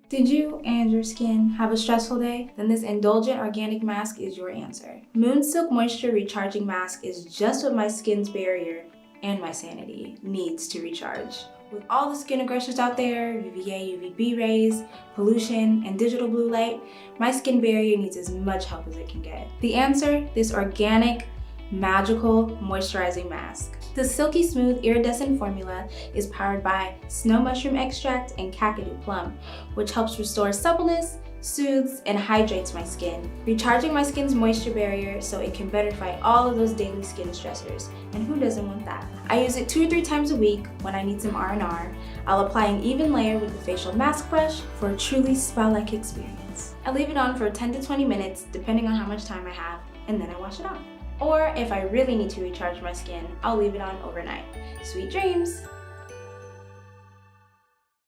Did you and your skin have a stressful day? Then this indulgent organic mask is your answer. Moon Silk Moisture Recharging Mask is just what my skin's barrier and my sanity needs to recharge. With all the skin aggressors out there, UVA, UVB rays, pollution, and digital blue light, my skin barrier needs as much help as it can get. The answer? This organic, magical moisturizing mask. The silky smooth iridescent formula is powered by snow mushroom extract and kakadu plum, which helps restore suppleness, soothes, and hydrates my skin, recharging my skin's moisture barrier so it can better fight all of those daily skin stressors. And who doesn't want that? I use it 2 or 3 times a week when I need some R&R. I'll apply an even layer with the facial mask brush for a truly spa-like experience. I leave it on for 10 to 20 minutes, depending on how much time I have, and then I wash it off. Or if I really need to recharge my skin, I'll leave it on overnight. Sweet dreams!